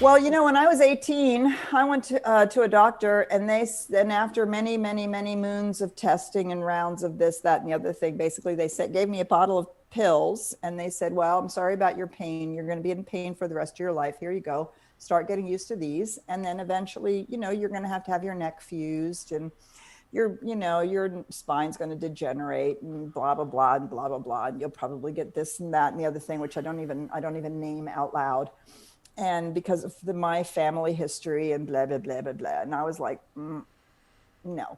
Well, when I was 18, I went to a doctor, and and after many, many, many moons of testing and rounds of this, that, and the other thing, basically they gave me a bottle of pills, and they said, well, I'm sorry about your pain. You're going to be in pain for the rest of your life. Here you go. Start getting used to these. And then eventually, you're going to have your neck fused, and your spine's going to degenerate, and blah, blah, blah, and blah, blah, blah. And you'll probably get this and that and the other thing, which I don't even name out loud. And because of my family history and blah, blah, blah, blah, blah. And I was like, no,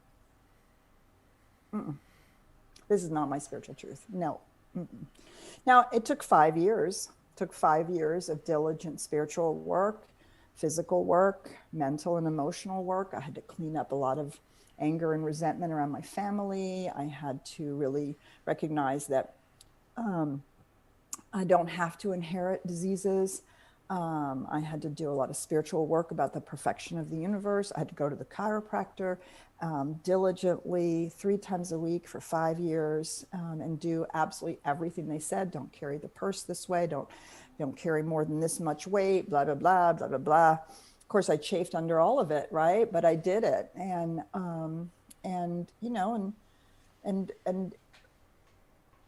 this is not my spiritual truth. No. Now, it took 5 years. It took 5 years of diligent spiritual work, physical work, mental and emotional work. I had to clean up a lot of anger and resentment around my family. I had to really recognize that I don't have to inherit diseases. I had to do a lot of spiritual work about the perfection of the universe. I had to go to the chiropractor diligently 3 times a week for 5 years, and do absolutely everything they said. Don't carry the purse this way. Don't carry more than this much weight, blah, blah, blah, blah, blah, blah. Of course, I chafed under all of it, right? But I did it. And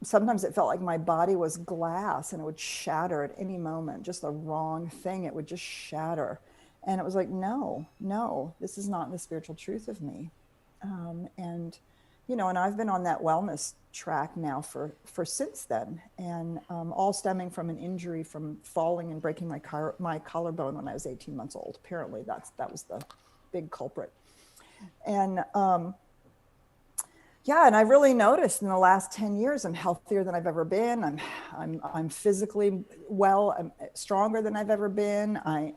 sometimes it felt like my body was glass, and it would shatter at any moment. Just the wrong thing, it would just shatter. And it was like, no, this is not the spiritual truth of me. And I've been on that wellness track now for since then, and all stemming from an injury from falling and breaking my collarbone when I was 18 months old. Apparently that was the big culprit. And yeah, and I really noticed in the last 10 years, I'm healthier than I've ever been. I'm physically well. I'm stronger than I've ever been. I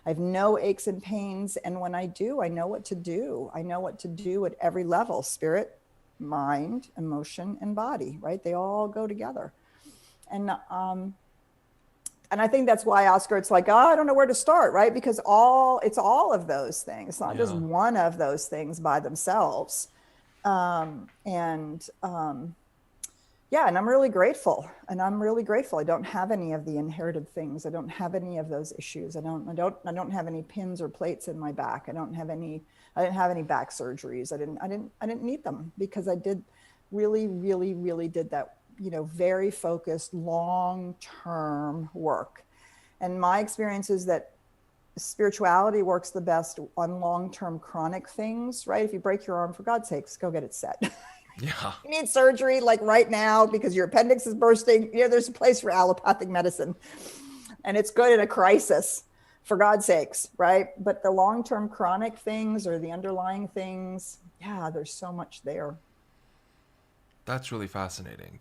have no aches and pains. And when I do, I know what to do. I know what to do at every level: spirit, mind, emotion, and body, right? They all go together. And I think that's why, Oscar, it's like, I don't know where to start, right? Because it's all of those things. It's not just one of those things by themselves. Yeah, and I'm really grateful. I don't have any of the inherited things. I don't have any of those issues. I don't have any pins or plates in my back. I didn't have any back surgeries. I didn't need them, because I did really, really, really did that, very focused, long-term work. And my experience is that spirituality works the best on long-term chronic things, right? If you break your arm, for God's sakes, go get it set. Yeah. You need surgery like right now because your appendix is bursting. There's a place for allopathic medicine, and it's good in a crisis, for God's sakes, right? But the long-term chronic things, or the underlying things, there's so much there. That's really fascinating.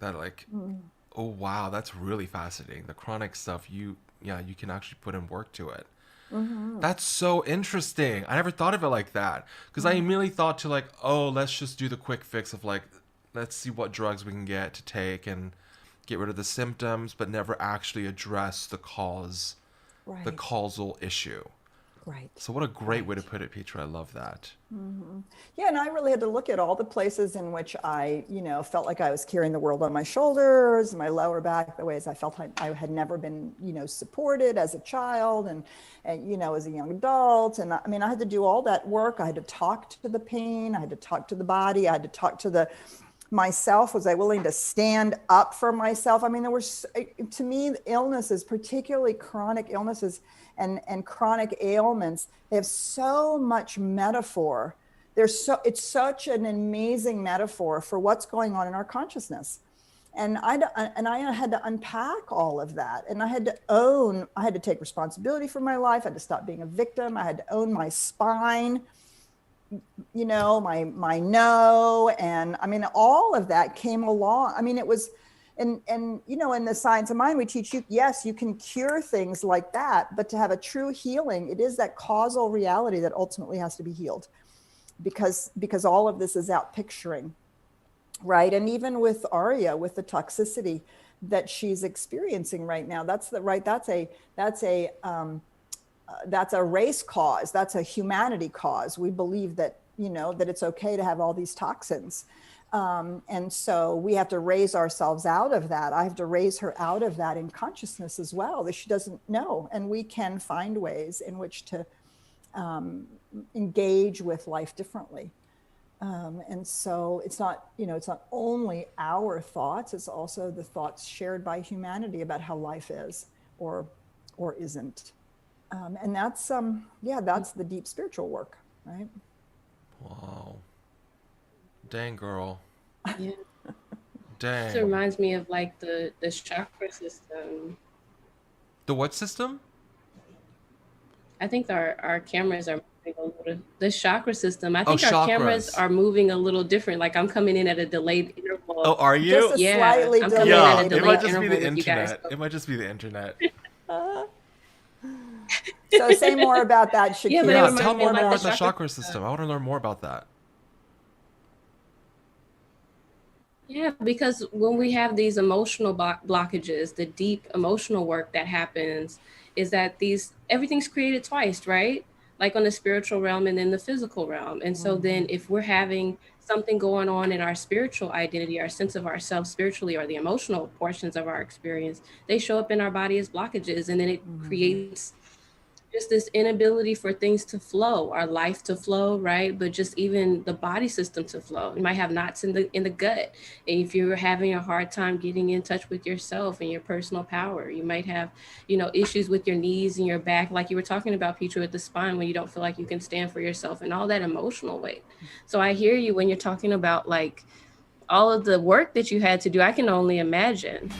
Oh wow, that's really fascinating. The chronic stuff, you can actually put in work to it. Mm-hmm. That's so interesting. I never thought of it like that. Because I immediately thought to let's just do the quick fix of let's see what drugs we can get to take and get rid of the symptoms, but never actually address the cause, the Right. causal issue. Right. So what a great way to put it, Petra. I love that. Mm-hmm. Yeah, and I really had to look at all the places in which I, felt like I was carrying the world on my shoulders, my lower back, the ways I felt I had never been, supported as a child, and as a young adult. And I had to do all that work. I had to talk to the pain. I had to talk to the body. I had to talk to myself. Was I willing to stand up for myself? There were, to me, illnesses, particularly chronic illnesses and chronic ailments, they have so much metaphor. It's such an amazing metaphor for what's going on in our consciousness. And I had to unpack all of that. And I had to take responsibility for my life. I had to stop being a victim. I had to own my spine, my no. And all of that came along. It was, and in the science of mind, we teach you, yes, you can cure things like that, but to have a true healing, it is that causal reality that ultimately has to be healed, because all of this is out picturing, right? And even with Arya, with the toxicity that she's experiencing right now, that's a race cause. That's a humanity cause. We believe that, that it's okay to have all these toxins. And so we have to raise ourselves out of that. I have to raise her out of that in consciousness as well, that she doesn't know. And we can find ways in which to engage with life differently. And so it's not, it's not only our thoughts, it's also the thoughts shared by humanity about how life is or isn't. And that's, that's the deep spiritual work, right? Wow. Dang, girl. Yeah. Dang. It reminds me of like the chakra system. The what system? I think our cameras are moving a little. The chakra system. I think Oh, our cameras chakras. are moving a little different. Like I'm coming in at a delayed interval. Oh, are you? Just a Yeah, slightly I'm coming in Yeah, at a it delayed might just be interval the with you guys. internet. It might just be the internet. So say more about that, Shakera. Yeah, but it Yeah, reminds tell me more of, like, about the the chakra chakra system. I want to learn more about that. Yeah, because when we have these emotional blockages, the deep emotional work that happens is that everything's created twice, right? Like on the spiritual realm and then the physical realm. And so then if we're having something going on in our spiritual identity, our sense of ourselves spiritually, or the emotional portions of our experience, they show up in our body as blockages. And then it creates just this inability for things to flow, our life to flow, right? But just even the body system to flow. You might have knots in the gut. And if you're having a hard time getting in touch with yourself and your personal power, you might have, issues with your knees and your back, like you were talking about, Petra, with the spine, when you don't feel like you can stand for yourself and all that emotional weight. So I hear you when you're talking about like all of the work that you had to do. I can only imagine.